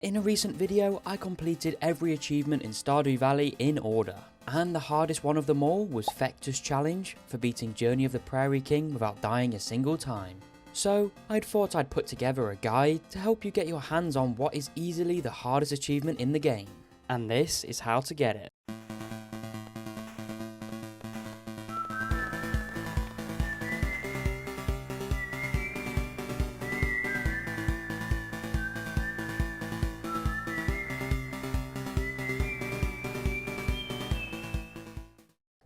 In a recent video, I completed every achievement in Stardew Valley in order, and the hardest one of them all was Fector's challenge for beating Journey of the Prairie King without dying a single time. So, I thought I'd put together a guide to help you get your hands on what is easily the hardest achievement in the game. And this is how to get it.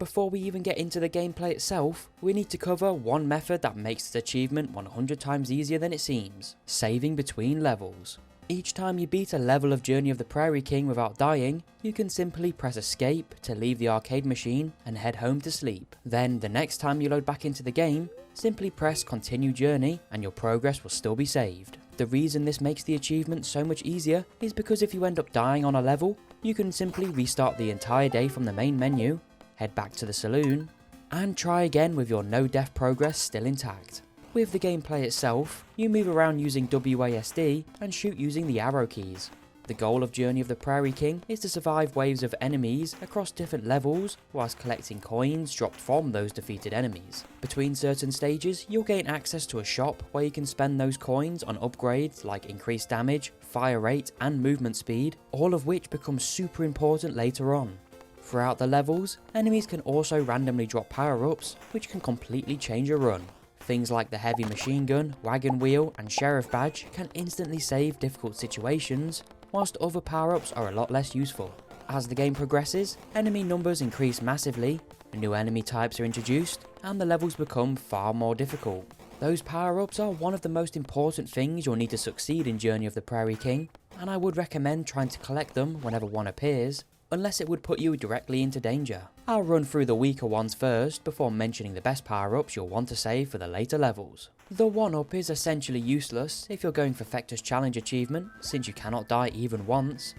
Before we even get into the gameplay itself, we need to cover one method that makes this achievement 100 times easier than it seems: saving between levels. Each time you beat a level of Journey of the Prairie King without dying, you can simply press escape to leave the arcade machine and head home to sleep. Then the next time you load back into the game, simply press continue journey and your progress will still be saved. The reason this makes the achievement so much easier is because if you end up dying on a level, you can simply restart the entire day from the main menu, head back to the saloon, and try again with your no death progress still intact. With the gameplay itself, you move around using WASD and shoot using the arrow keys. The goal of Journey of the Prairie King is to survive waves of enemies across different levels whilst collecting coins dropped from those defeated enemies. Between certain stages, you'll gain access to a shop where you can spend those coins on upgrades like increased damage, fire rate and movement speed, all of which become super important later on. Throughout the levels, enemies can also randomly drop power-ups which can completely change a run. Things like the heavy machine gun, wagon wheel and sheriff badge can instantly save difficult situations, whilst other power-ups are a lot less useful. As the game progresses, enemy numbers increase massively, new enemy types are introduced, and the levels become far more difficult. Those power-ups are one of the most important things you'll need to succeed in Journey of the Prairie King, and I would recommend trying to collect them whenever one appears, unless it would put you directly into danger. I'll run through the weaker ones first before mentioning the best power-ups you'll want to save for the later levels. The 1-up is essentially useless if you're going for Fector's challenge achievement, since you cannot die even once,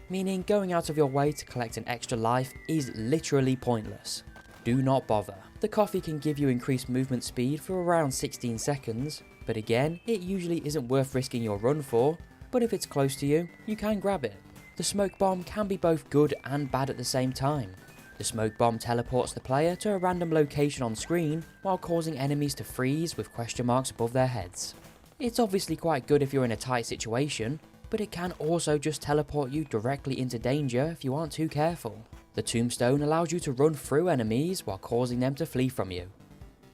meaning going out of your way to collect an extra life is literally pointless. Do not bother. The coffee can give you increased movement speed for around 16 seconds, but again, it usually isn't worth risking your run for, but if it's close to you, you can grab it. The smoke bomb can be both good and bad at the same time. The smoke bomb teleports the player to a random location on screen while causing enemies to freeze with question marks above their heads. It's obviously quite good if you're in a tight situation, but it can also just teleport you directly into danger if you aren't too careful. The tombstone allows you to run through enemies while causing them to flee from you.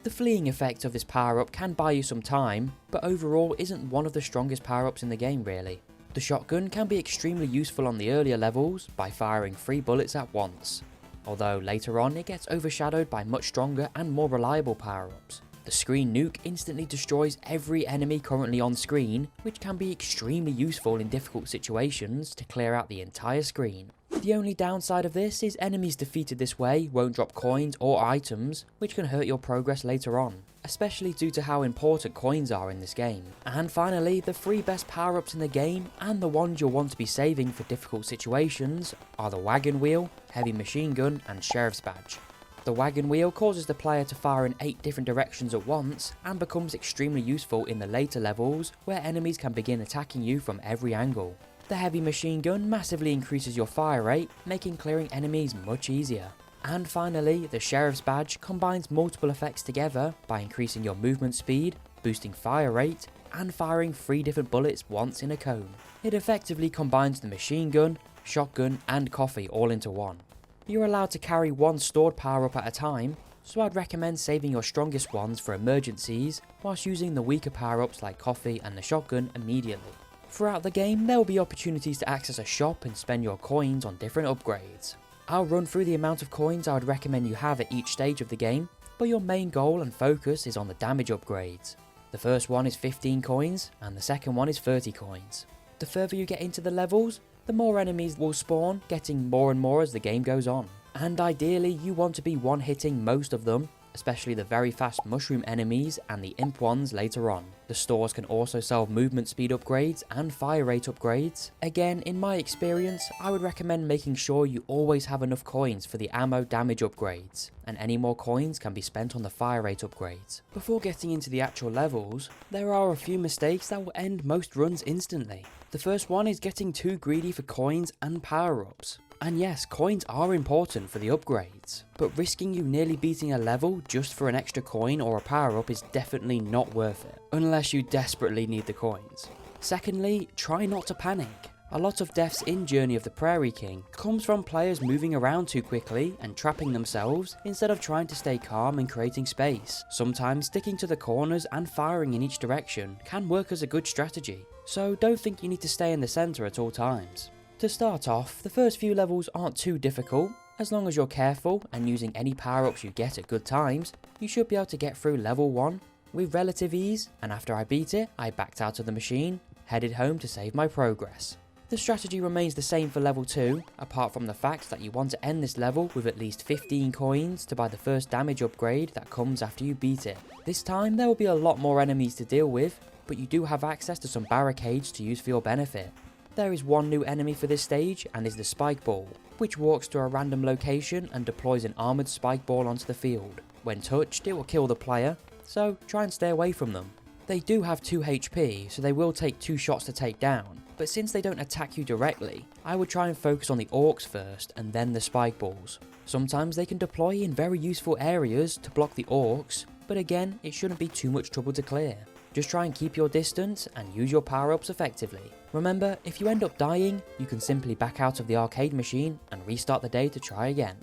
The fleeing effect of this power-up can buy you some time, but overall isn't one of the strongest power-ups in the game really. The shotgun can be extremely useful on the earlier levels by firing 3 bullets at once, although later on it gets overshadowed by much stronger and more reliable power-ups. The screen nuke instantly destroys every enemy currently on screen, which can be extremely useful in difficult situations to clear out the entire screen. The only downside of this is enemies defeated this way won't drop coins or items, which can hurt your progress later on, especially due to how important coins are in this game. And finally, the 3 best power-ups in the game, and the ones you'll want to be saving for difficult situations, are the wagon wheel, heavy machine gun and sheriff's badge. The wagon wheel causes the player to fire in 8 different directions at once and becomes extremely useful in the later levels where enemies can begin attacking you from every angle. The heavy machine gun massively increases your fire rate, making clearing enemies much easier. And finally, the sheriff's badge combines multiple effects together by increasing your movement speed, boosting fire rate, and firing 3 different bullets once in a cone. It effectively combines the machine gun, shotgun and coffee all into one. You're allowed to carry 1 stored power-up at a time, so I'd recommend saving your strongest ones for emergencies, whilst using the weaker power-ups like coffee and the shotgun immediately. Throughout the game, there will be opportunities to access a shop and spend your coins on different upgrades. I'll run through the amount of coins I would recommend you have at each stage of the game, but your main goal and focus is on the damage upgrades. The first one is 15 coins, and the second one is 30 coins. The further you get into the levels, the more enemies will spawn, getting more and more as the game goes on. And ideally, you want to be one-hitting most of them, especially the very fast mushroom enemies and the imp ones later on. The stores can also sell movement speed upgrades and fire rate upgrades. Again, in my experience, I would recommend making sure you always have enough coins for the ammo damage upgrades, and any more coins can be spent on the fire rate upgrades. Before getting into the actual levels, there are a few mistakes that will end most runs instantly. The first one is getting too greedy for coins and power-ups. And yes, coins are important for the upgrades, but risking you nearly beating a level just for an extra coin or a power-up is definitely not worth it, unless you desperately need the coins. Secondly, try not to panic. A lot of deaths in Journey of the Prairie King comes from players moving around too quickly and trapping themselves instead of trying to stay calm and creating space. Sometimes sticking to the corners and firing in each direction can work as a good strategy, so don't think you need to stay in the centre at all times. To start off, the first few levels aren't too difficult. As long as you're careful and using any power-ups you get at good times, you should be able to get through level 1 with relative ease, and after I beat it, I backed out of the machine, headed home to save my progress. The strategy remains the same for level 2, apart from the fact that you want to end this level with at least 15 coins to buy the first damage upgrade that comes after you beat it. This time there will be a lot more enemies to deal with, but you do have access to some barricades to use for your benefit. There is one new enemy for this stage and is the spike ball, which walks to a random location and deploys an armoured spike ball onto the field. When touched, it will kill the player, so try and stay away from them. They do have 2 HP, so they will take 2 shots to take down, but since they don't attack you directly, I would try and focus on the orcs first and then the spike balls. Sometimes they can deploy in very useful areas to block the orcs, but again, it shouldn't be too much trouble to clear. Just try and keep your distance and use your power-ups effectively. Remember, if you end up dying, you can simply back out of the arcade machine and restart the day to try again.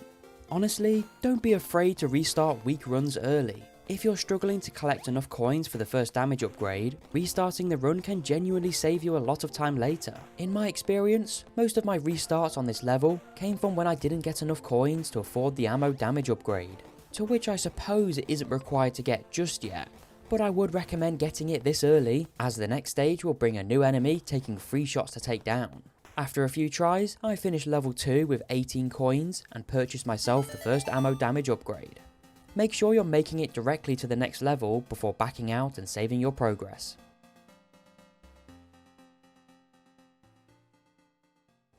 Honestly, don't be afraid to restart weak runs early. If you're struggling to collect enough coins for the first damage upgrade, restarting the run can genuinely save you a lot of time later. In my experience, most of my restarts on this level came from when I didn't get enough coins to afford the ammo damage upgrade, to which I suppose it isn't required to get just yet. But I would recommend getting it this early, as the next stage will bring a new enemy taking 3 shots to take down. After a few tries, I finished level 2 with 18 coins and purchased myself the first ammo damage upgrade. Make sure you're making it directly to the next level before backing out and saving your progress.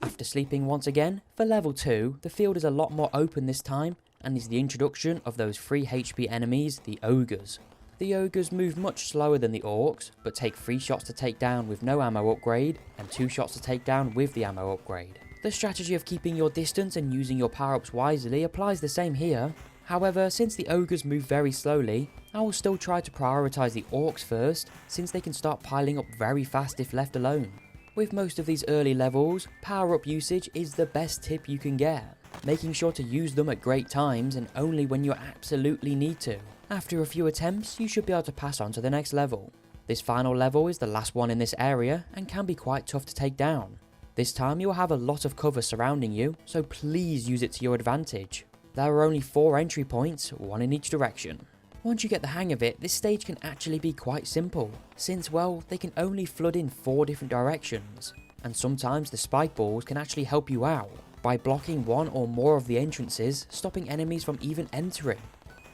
After sleeping once again, for level 2, the field is a lot more open this time and is the introduction of those 3 HP enemies, the ogres. The ogres move much slower than the orcs, but take 3 shots to take down with no ammo upgrade, and 2 shots to take down with the ammo upgrade. The strategy of keeping your distance and using your power-ups wisely applies the same here. However, since the ogres move very slowly, I will still try to prioritise the orcs first, since they can start piling up very fast if left alone. With most of these early levels, power-up usage is the best tip you can get, making sure to use them at great times and only when you absolutely need to. After a few attempts, you should be able to pass on to the next level. This final level is the last one in this area and can be quite tough to take down. This time you will have a lot of cover surrounding you, so please use it to your advantage. There are only 4 entry points, 1 in each direction. Once you get the hang of it, this stage can actually be quite simple, since well, they can only flood in 4 different directions, and sometimes the spike balls can actually help you out, by blocking 1 or more of the entrances, stopping enemies from even entering.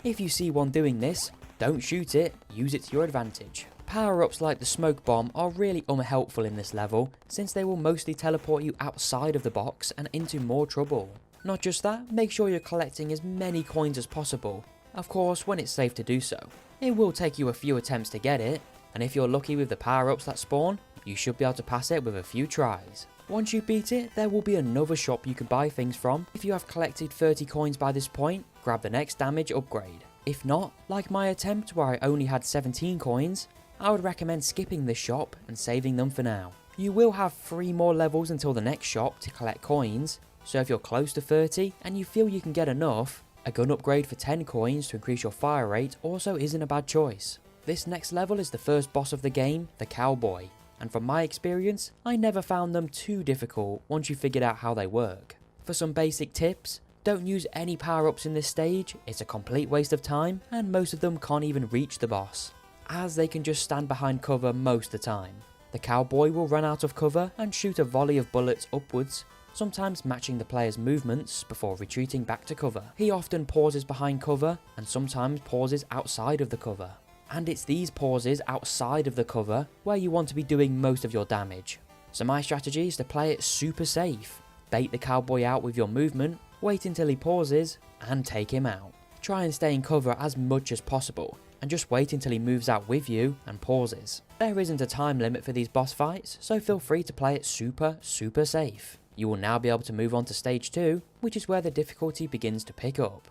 If you see one doing this, don't shoot it, use it to your advantage. Power-ups like the smoke bomb are really unhelpful in this level, since they will mostly teleport you outside of the box and into more trouble. Not just that, make sure you're collecting as many coins as possible, of course when it's safe to do so. It will take you a few attempts to get it, and if you're lucky with the power-ups that spawn, you should be able to pass it with a few tries. Once you beat it, there will be another shop you can buy things from. If you have collected 30 coins by this point, grab the next damage upgrade. If not, like my attempt where I only had 17 coins, I would recommend skipping this shop and saving them for now. You will have 3 more levels until the next shop to collect coins, so if you're close to 30 and you feel you can get enough, a gun upgrade for 10 coins to increase your fire rate also isn't a bad choice. This next level is the first boss of the game, the cowboy, and from my experience, I never found them too difficult once you figured out how they work. For some basic tips, don't use any power-ups in this stage, it's a complete waste of time, and most of them can't even reach the boss, as they can just stand behind cover most of the time. The cowboy will run out of cover and shoot a volley of bullets upwards, sometimes matching the player's movements before retreating back to cover. He often pauses behind cover and sometimes pauses outside of the cover. And it's these pauses outside of the cover where you want to be doing most of your damage. So my strategy is to play it super safe. Bait the cowboy out with your movement, wait until he pauses, and take him out. Try and stay in cover as much as possible, and just wait until he moves out with you and pauses. There isn't a time limit for these boss fights, so feel free to play it super safe. You will now be able to move on to stage 2, which is where the difficulty begins to pick up.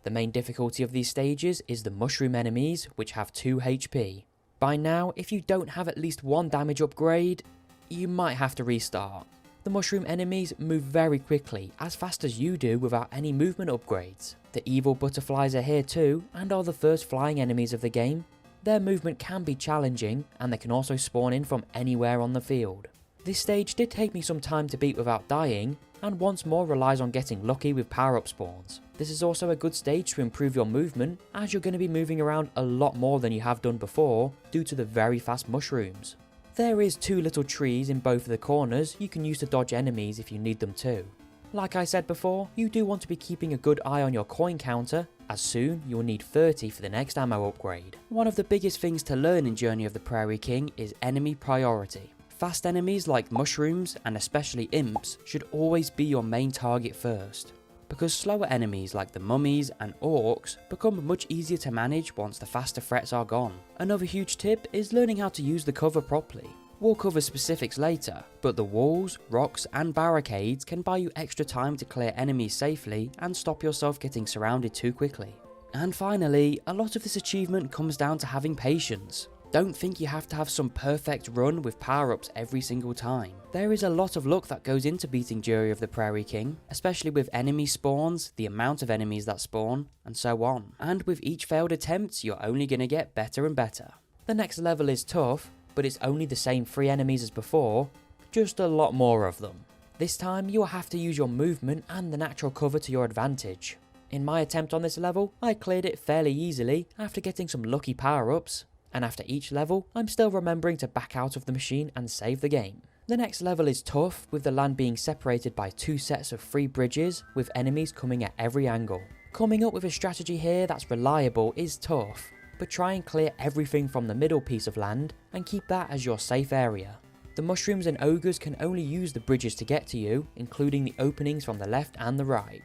The main difficulty of these stages is the mushroom enemies, which have 2 HP. By now, if you don't have at least 1 damage upgrade, you might have to restart. The mushroom enemies move very quickly, as fast as you do without any movement upgrades. The evil butterflies are here too, and are the first flying enemies of the game. Their movement can be challenging, and they can also spawn in from anywhere on the field. This stage did take me some time to beat without dying, and once more relies on getting lucky with power-up spawns. This is also a good stage to improve your movement, as you're going to be moving around a lot more than you have done before due to the very fast mushrooms. There is 2 little trees in both of the corners you can use to dodge enemies if you need them too. Like I said before, you do want to be keeping a good eye on your coin counter, as soon you will need 30 for the next ammo upgrade. One of the biggest things to learn in Journey of the Prairie King is enemy priority. Fast enemies like mushrooms, and especially imps, should always be your main target first, because slower enemies like the mummies and orcs become much easier to manage once the faster threats are gone. Another huge tip is learning how to use the cover properly. We'll cover specifics later, but the walls, rocks and barricades can buy you extra time to clear enemies safely and stop yourself getting surrounded too quickly. And finally, a lot of this achievement comes down to having patience. Don't think you have to have some perfect run with power-ups every single time. There is a lot of luck that goes into beating Journey of the Prairie King, especially with enemy spawns, the amount of enemies that spawn, and so on. And with each failed attempt, you're only going to get better and better. The next level is tough, but it's only the same 3 enemies as before, just a lot more of them. This time, you will have to use your movement and the natural cover to your advantage. In my attempt on this level, I cleared it fairly easily after getting some lucky power-ups, and after each level, I'm still remembering to back out of the machine and save the game. The next level is tough, with the land being separated by 2 sets of 3 bridges, with enemies coming at every angle. Coming up with a strategy here that's reliable is tough, but try and clear everything from the middle piece of land and keep that as your safe area. The mushrooms and ogres can only use the bridges to get to you, including the openings from the left and the right.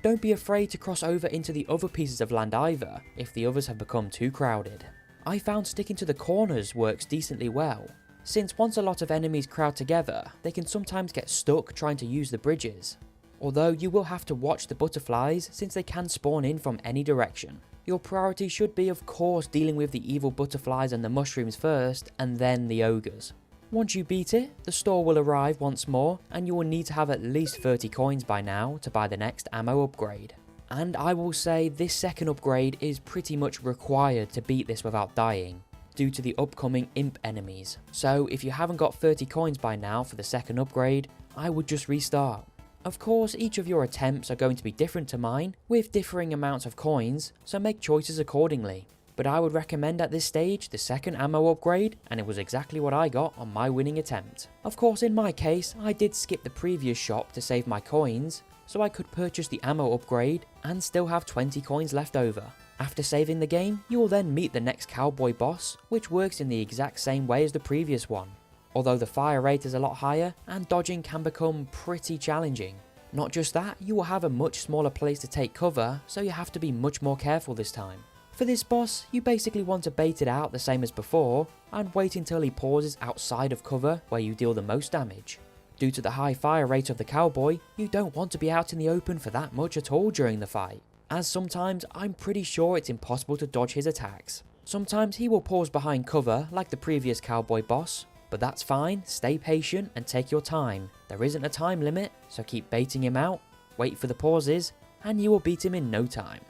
Don't be afraid to cross over into the other pieces of land either, if the others have become too crowded. I found sticking to the corners works decently well, since once a lot of enemies crowd together, they can sometimes get stuck trying to use the bridges. Although you will have to watch the butterflies since they can spawn in from any direction. Your priority should be of course dealing with the evil butterflies and the mushrooms first, and then the ogres. Once you beat it, the store will arrive once more, and you will need to have at least 30 coins by now to buy the next ammo upgrade. And I will say this second upgrade is pretty much required to beat this without dying, due to the upcoming imp enemies. So if you haven't got 30 coins by now for the second upgrade, I would just restart. Of course, each of your attempts are going to be different to mine, with differing amounts of coins, so make choices accordingly. But I would recommend at this stage the second ammo upgrade, and it was exactly what I got on my winning attempt. Of course, in my case, I did skip the previous shop to save my coins, so I could purchase the ammo upgrade and still have 20 coins left over. After saving the game, you will then meet the next cowboy boss, which works in the exact same way as the previous one. Although the fire rate is a lot higher, and dodging can become pretty challenging. Not just that, you will have a much smaller place to take cover, so you have to be much more careful this time. For this boss, you basically want to bait it out the same as before, and wait until he pauses outside of cover where you deal the most damage. Due to the high fire rate of the cowboy, you don't want to be out in the open for that much at all during the fight, as sometimes I'm pretty sure it's impossible to dodge his attacks. Sometimes he will pause behind cover like the previous cowboy boss, but that's fine, stay patient and take your time. There isn't a time limit, so keep baiting him out, wait for the pauses, and you will beat him in no time.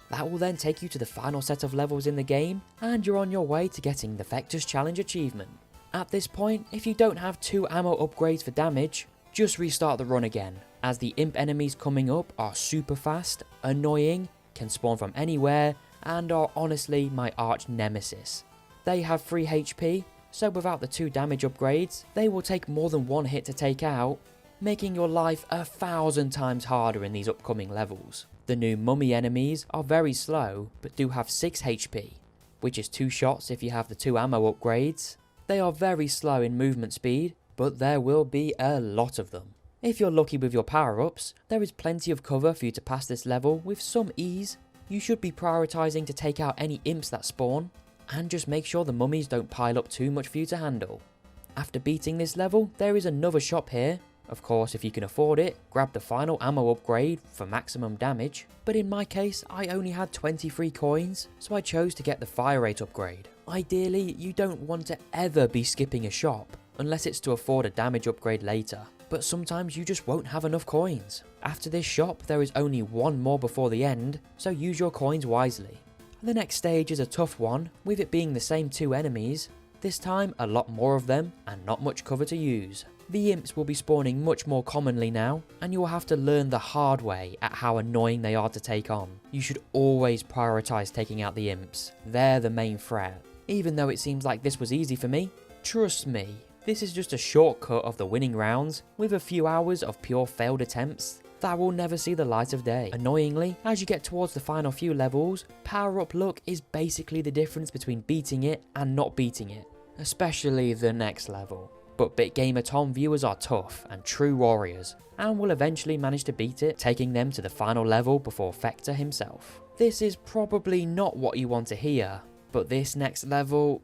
That will then take you to the final set of levels in the game, and you're on your way to getting the Fector's Challenge achievement. At this point, if you don't have 2 ammo upgrades for damage, just restart the run again, as the imp enemies coming up are super fast, annoying, can spawn from anywhere, and are honestly my arch nemesis. They have 3 HP, so without the 2 damage upgrades, they will take more than 1 hit to take out, making your life 1,000 times harder in these upcoming levels. The new mummy enemies are very slow, but do have 6 HP, which is 2 shots if you have the 2 ammo upgrades. They are very slow in movement speed, but there will be a lot of them. If you're lucky with your power-ups, there is plenty of cover for you to pass this level with some ease. You should be prioritising to take out any imps that spawn, and just make sure the mummies don't pile up too much for you to handle. After beating this level, there is another shop here. Of course, if you can afford it, grab the final ammo upgrade for maximum damage, but in my case, I only had 23 coins, so I chose to get the fire rate upgrade. Ideally, you don't want to ever be skipping a shop, unless it's to afford a damage upgrade later, but sometimes you just won't have enough coins. After this shop, there is only one more before the end, so use your coins wisely. The next stage is a tough one, with it being the same 2 enemies, this time a lot more of them and not much cover to use. The imps will be spawning much more commonly now, and you will have to learn the hard way at how annoying they are to take on. You should always prioritise taking out the imps, they're the main threat. Even though it seems like this was easy for me, trust me, this is just a shortcut of the winning rounds with a few hours of pure failed attempts that will never see the light of day. Annoyingly, as you get towards the final few levels, power up luck is basically the difference between beating it and not beating it, especially the next level. But BitGamerTom viewers are tough and true warriors, and will eventually manage to beat it, taking them to the final level before Fector himself. This is probably not what you want to hear, but this next level,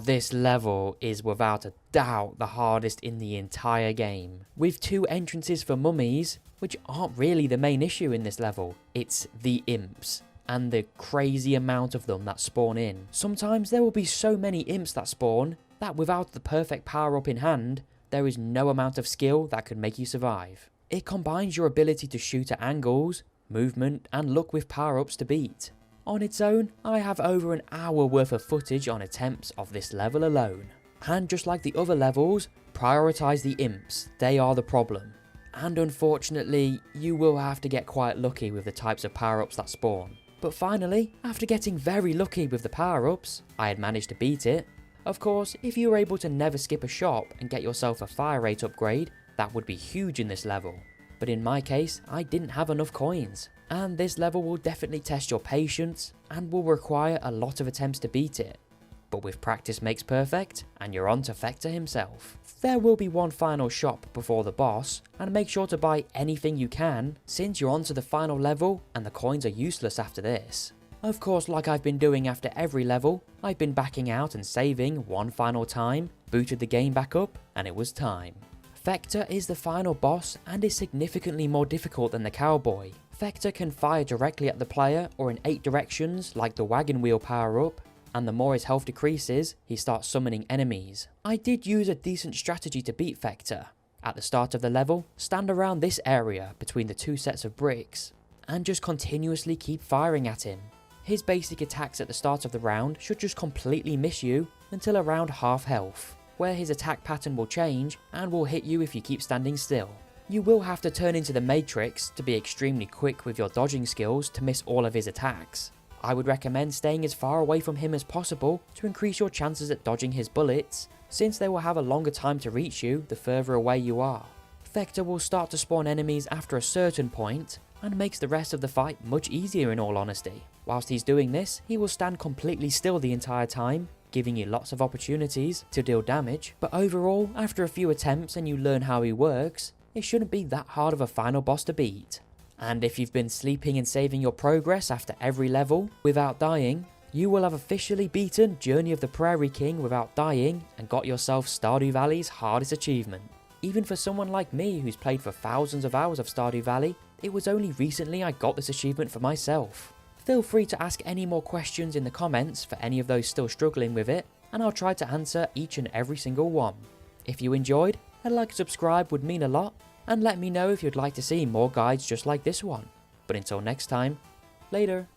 this level is without a doubt the hardest in the entire game. With 2 entrances for mummies, which aren't really the main issue in this level, it's the imps and the crazy amount of them that spawn in. Sometimes there will be so many imps that spawn that without the perfect power up in hand, there is no amount of skill that could make you survive. It combines your ability to shoot at angles, movement and luck with power ups to beat. On its own, I have over an hour worth of footage on attempts of this level alone. And just like the other levels, prioritise the imps, they are the problem. And unfortunately, you will have to get quite lucky with the types of power-ups that spawn. But finally, after getting very lucky with the power-ups, I had managed to beat it. Of course, if you were able to never skip a shop and get yourself a fire rate upgrade, that would be huge in this level. But in my case, I didn't have enough coins. And this level will definitely test your patience and will require a lot of attempts to beat it. But with practice makes perfect, and you're on to Fector himself. There will be one final shop before the boss, and make sure to buy anything you can, since you're on to the final level and the coins are useless after this. Of course, like I've been doing after every level, I've been backing out and saving one final time, booted the game back up, and it was time. Fector is the final boss and is significantly more difficult than the cowboy. Fector can fire directly at the player or in 8 directions like the wagon wheel power up, and the more his health decreases, he starts summoning enemies. I did use a decent strategy to beat Fector. At the start of the level, stand around this area between the 2 sets of bricks, and just continuously keep firing at him. His basic attacks at the start of the round should just completely miss you until around half health, where his attack pattern will change and will hit you if you keep standing still. You will have to turn into the Matrix to be extremely quick with your dodging skills to miss all of his attacks. I would recommend staying as far away from him as possible to increase your chances at dodging his bullets, since they will have a longer time to reach you the further away you are. Fector will start to spawn enemies after a certain point, and makes the rest of the fight much easier in all honesty. Whilst he's doing this, he will stand completely still the entire time, giving you lots of opportunities to deal damage, but overall, after a few attempts and you learn how he works, it shouldn't be that hard of a final boss to beat. And if you've been sleeping and saving your progress after every level without dying, you will have officially beaten Journey of the Prairie King without dying and got yourself Stardew Valley's hardest achievement. Even for someone like me who's played for thousands of hours of Stardew Valley, it was only recently I got this achievement for myself. Feel free to ask any more questions in the comments for any of those still struggling with it, and I'll try to answer each and every single one. If you enjoyed, a like and subscribe would mean a lot, and let me know if you'd like to see more guides just like this one. But until next time, later.